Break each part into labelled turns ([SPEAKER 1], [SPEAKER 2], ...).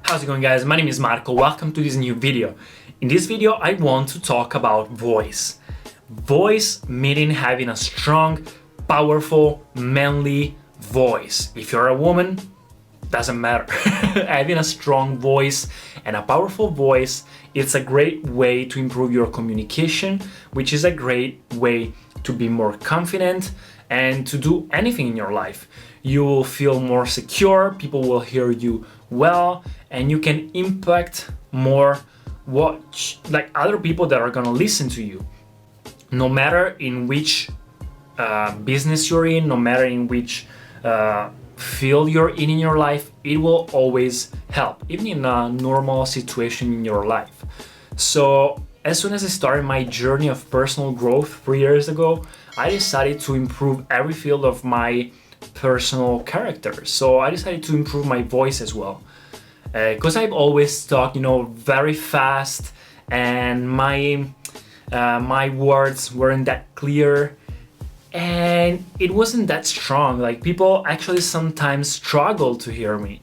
[SPEAKER 1] How's it going, guys? My name is Marco. Welcome to this new video. In this video I want to talk about voice. Voice meaning having a strong, powerful, manly voice. If you're a woman, doesn't matter. Having a strong voice and a powerful voice, it's a great way to improve your communication, which is a great way to be more confident and to do anything in your life. You will feel more secure, people will hear you well, and you can impact more other people that are gonna listen to you. No matter in which business you're in, no matter in which field you're in your life, it will always help, even in a normal situation in your life. So as soon as I started my journey of personal growth 3 years ago, I decided to improve every field of my personal character. So I decided to improve my voice as well. Because I've always talked, very fast, and my words weren't that clear, and it wasn't that strong. Like, people actually sometimes struggle to hear me.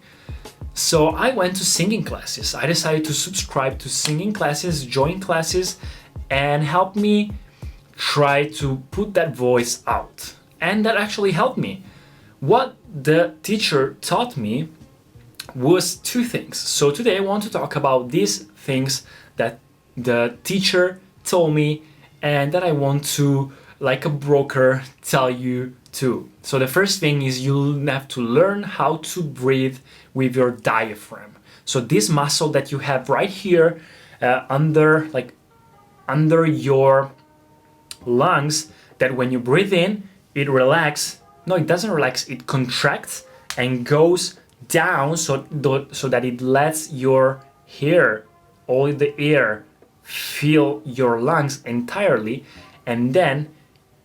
[SPEAKER 1] So I went to singing classes. I decided to subscribe to singing classes, join classes, and help me try to put that voice out. And that actually helped me. What the teacher taught me was two things. So today I want to talk about these things that the teacher told me and that I want to, like a broker, tell you too. So the first thing is you'll have to learn how to breathe with your diaphragm. So this muscle that you have right here under your lungs, that when you breathe in, it relaxes. No, it doesn't relax, it contracts and goes down so that it lets your hair, all the air, fill your lungs entirely. And then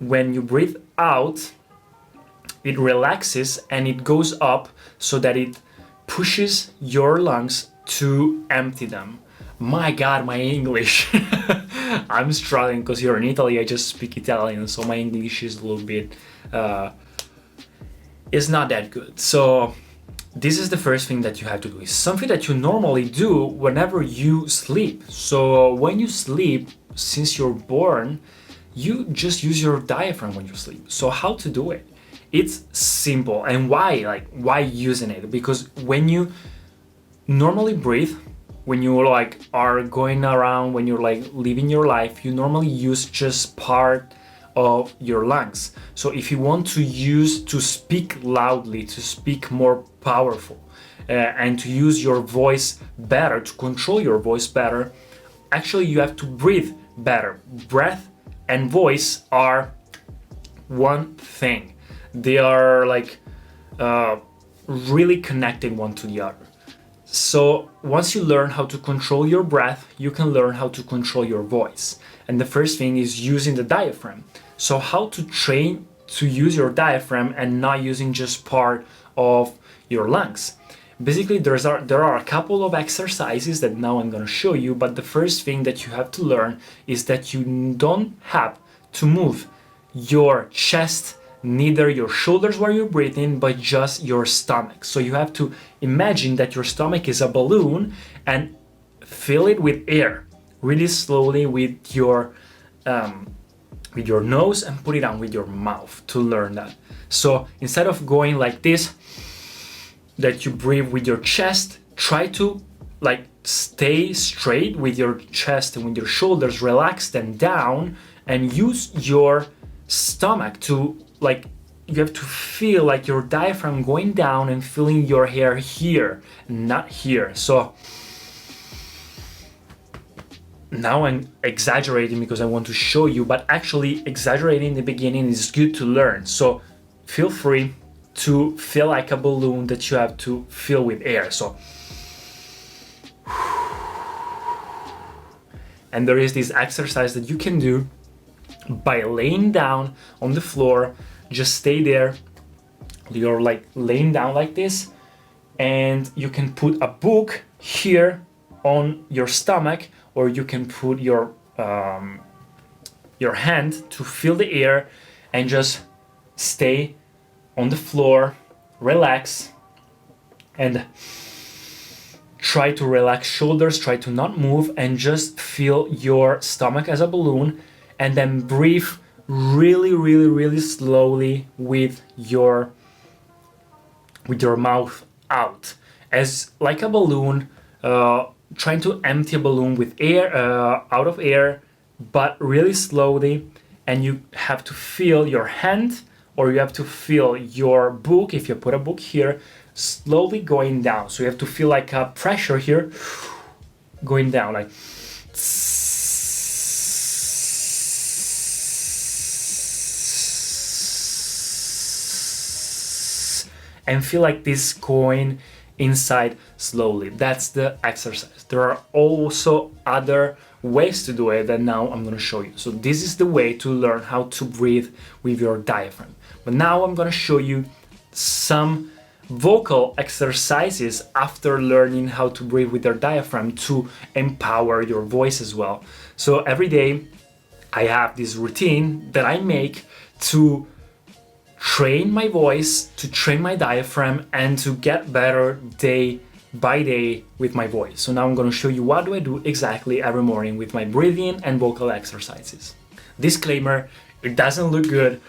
[SPEAKER 1] when you breathe out, it relaxes and it goes up so that it pushes your lungs to empty them. My God, my English. I'm struggling because here in Italy I just speak Italian, so my English is a little bit is not that good. So this is the first thing that you have to do. It's something that you normally do whenever you sleep. So when you sleep, since you're born, you just use your diaphragm when you sleep. So how to do it? It's simple. And why using it? Because when you normally breathe, when you are going around, when you're living your life, you normally use just part of your lungs. So if you want to speak loudly, to speak more powerful, and to use your voice better, to control your voice better, actually you have to breathe better. Breath and voice are one thing. They are really connected one to the other. So once you learn how to control your breath, you can learn how to control your voice. And the first thing is using the diaphragm. So how to train to use your diaphragm and not using just part of your lungs. Basically, there are a couple of exercises that now I'm going to show you, but the first thing that you have to learn is that you don't have to move your chest, neither your shoulders while you're breathing, but just your stomach. So you have to imagine that your stomach is a balloon and fill it with air really slowly with your nose and put it on with your mouth to learn that. So instead of going like this, that you breathe with your chest, try to stay straight with your chest and with your shoulders, relax them down, and use your stomach to you have to feel like your diaphragm going down and feeling your hair here, not here. So now I'm exaggerating because I want to show you, but actually exaggerating in the beginning is good to learn. So feel free to feel like a balloon that you have to fill with air. So, and there is this exercise that you can do by laying down on the floor. Just stay there. You're laying down like this, and you can put a book here on your stomach, or you can put your hand to fill the air and just stay on the floor, relax, and try to relax shoulders, try to not move, and just feel your stomach as a balloon, and then breathe really, really, really slowly with your mouth out, as like a balloon, trying to empty a balloon with air, out of air, but really slowly. And you have to feel your hand, or you have to feel your book, if you put a book here, slowly going down. So you have to feel like a pressure here going down, like, and feel like this going inside slowly. That's the exercise. There are also other ways to do it that now I'm going to show you. So this is the way to learn how to breathe with your diaphragm. But now I'm going to show you some vocal exercises after learning how to breathe with your diaphragm to empower your voice as well. So every day I have this routine that I make to train my voice, to train my diaphragm, and to get better day by day with my voice. So now I'm going to show you what do I do exactly every morning with my breathing and vocal exercises. Disclaimer, it doesn't look good,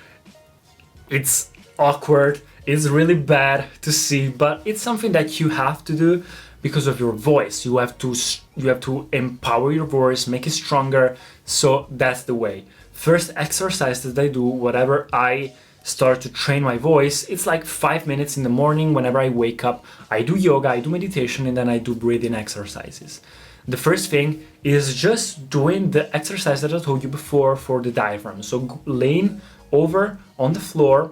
[SPEAKER 1] it's awkward, it's really bad to see, but it's something that you have to do because of your voice. You have to empower your voice, make it stronger. So that's the way. First exercise that I do, whatever I start to train my voice, it's like 5 minutes in the morning. Whenever I wake up, I do yoga, I do meditation, and then I do breathing exercises. The first thing is just doing the exercise that I told you before for the diaphragm. So laying over on the floor,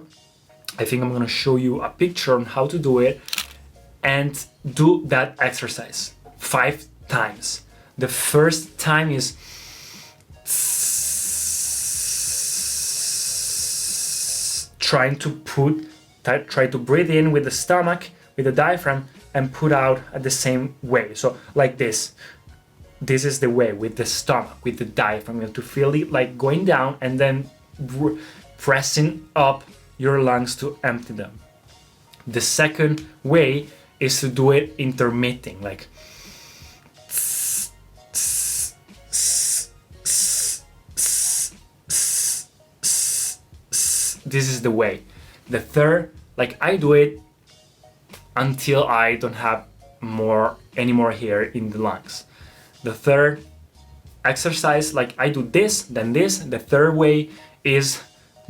[SPEAKER 1] I think I'm going to show you a picture on how to do it, and do that exercise 5 times. The first time is try to breathe in with the stomach, with the diaphragm, and put out at the same way. So like this. This is the way, with the stomach, with the diaphragm. You have to feel it like going down and then pressing up your lungs to empty them. The second way is to do it intermitting, like this is the way. The third, like I do it until I don't have any more hair in the lungs. The third exercise, like I do this, then this. The third way is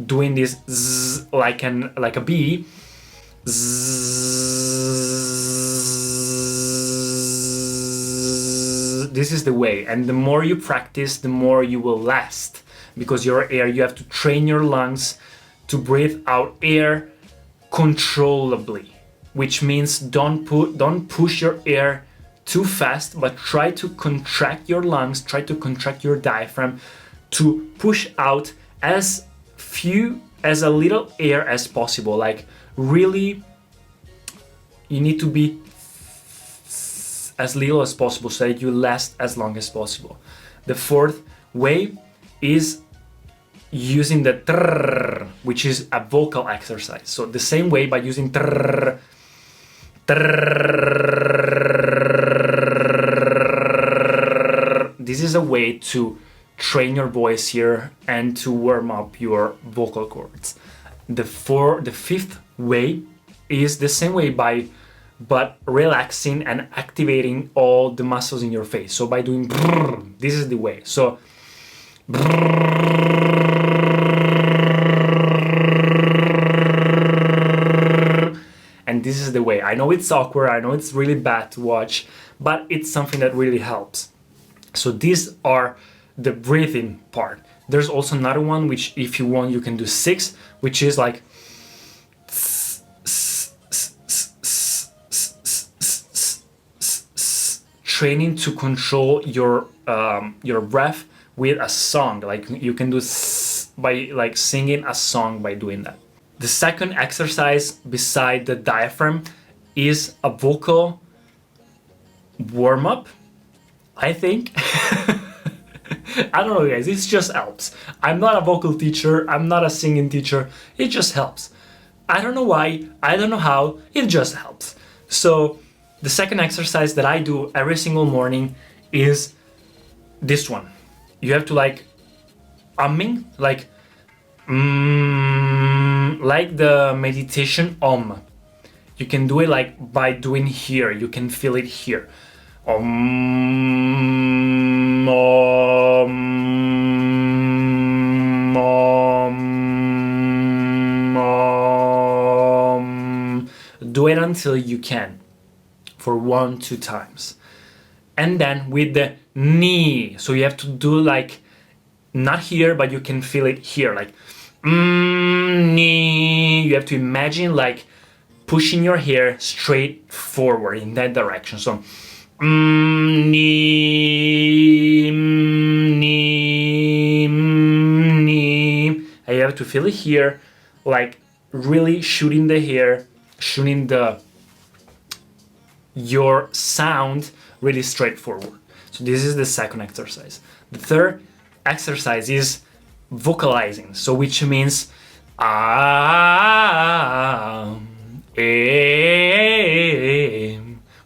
[SPEAKER 1] doing this zzz, like a bee. Zzz. This is the way, and the more you practice, the more you will last, because you have to train your lungs to breathe out air controllably, which means don't push your air too fast, but try to contract your lungs, try to contract your diaphragm to push out as a little air as possible. Like really, you need to be as little as possible so that you last as long as possible. The fourth way is using the trrr, which is a vocal exercise. So the same way, by using trrr, trrr. This is a way to train your voice here and to warm up your vocal cords. The fifth way is the same way, but relaxing and activating all the muscles in your face. So by doing brrr, this is the way. So and this is the way. I know it's awkward, I know it's really bad to watch, but it's something that really helps. So these are the breathing part. There's also another one which, if you want, you can do 6, which is like training to control your breath with a song. Like you can do by like singing a song by doing that. The second exercise beside the diaphragm is a vocal warm-up, I think. I don't know, guys, it just helps. I'm not a vocal teacher, I'm not a singing teacher, it just helps. I don't know why, I don't know how, it just helps. So The second exercise that I do every single morning is this one. You have to like umming, like the meditation Om. You can do it like by doing here. You can feel it here. Om, Om, Om, Om. Do it until you can, for 1-2 times. And then with the knee, so you have to do like, not here, but you can feel it here, like knee. You have to imagine like pushing your hair straight forward in that direction. So knee, knee, knee. And you have to feel it here, like really shooting the hair, shooting your sound really straightforward. So this is the second exercise. The third exercise is vocalizing, so which means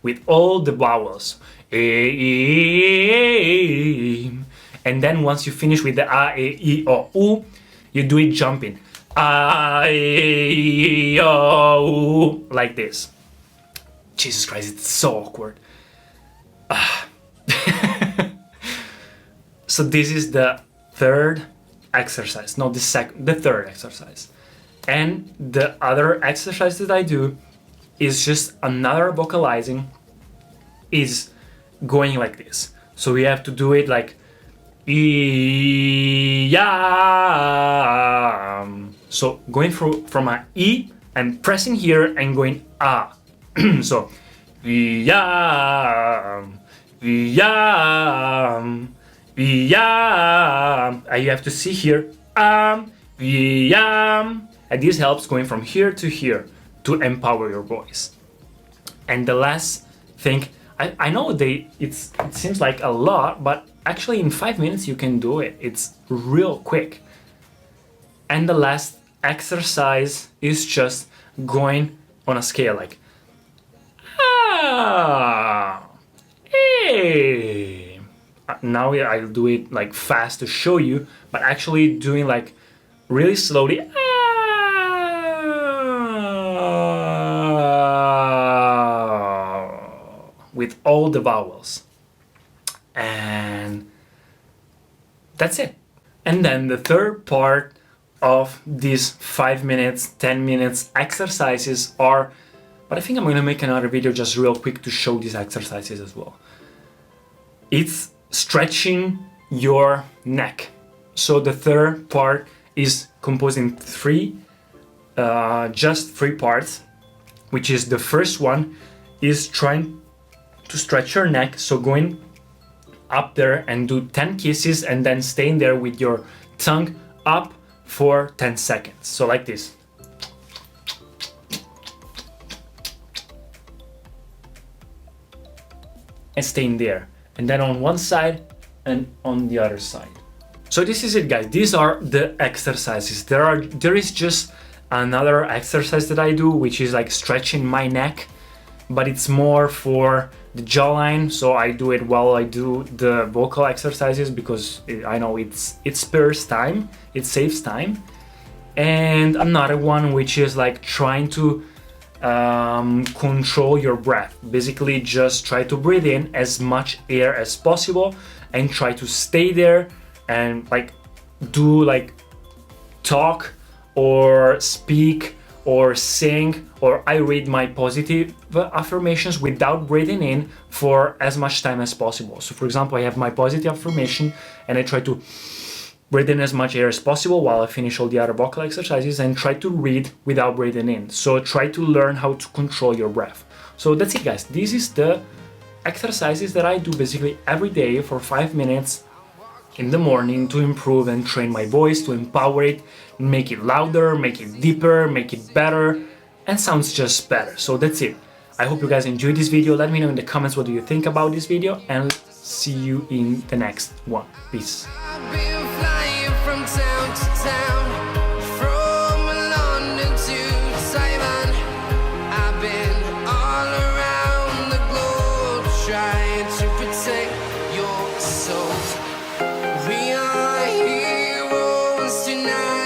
[SPEAKER 1] with all the vowels. And then once you finish with the a, e, I, o, u, you do it jumping. A, e, o, u, like this. Jesus Christ, it's so awkward. So this is the third exercise, not the third exercise. And the other exercise that I do is just another vocalizing, is going like this. So we have to do it like so going from a E and pressing here and going A. So and you have to see here and this helps going from here to here to empower your voice. And the last thing, I know it seems like a lot, but actually in 5 minutes you can do it. It's real quick. And the last exercise is just going on a scale like hey. Now I'll do it like fast to show you, but actually doing like really slowly with all the vowels. And that's it. And then the third part of these 5 minutes, 10 minutes exercises are, but I think I'm going to make another video just real quick to show these exercises as well. It's stretching your neck. So the third part is composed in just three parts, which is the first one is trying to stretch your neck. So going up there and do 10 kisses and then staying there with your tongue up for 10 seconds. So like this. And staying there. And then on one side and on the other side. So this is it, guys. These are the exercises. There is just another exercise that I do, which is like stretching my neck, but it's more for the jawline. So I do it while I do the vocal exercises because I know it spares time, it saves time. And another one which is like trying to control your breath. Basically just try to breathe in as much air as possible and try to stay there and like do like talk or speak or sing, or I read my positive affirmations without breathing in for as much time as possible. So for example, I have my positive affirmation and I try to breathe in as much air as possible while I finish all the other vocal exercises and try to read without breathing in. So try to learn how to control your breath. So that's it, guys. This is the exercises that I do basically every day for 5 minutes in the morning to improve and train my voice, to empower it, make it louder, make it deeper, make it better, and sounds just better. So that's it. I hope you guys enjoyed this video. Let me know in the comments what do you think about this video, and see you in the next one. Peace.
[SPEAKER 2] From town to town, from London to Taiwan, I've been all around the globe. to protect your soul. We are heroes tonight.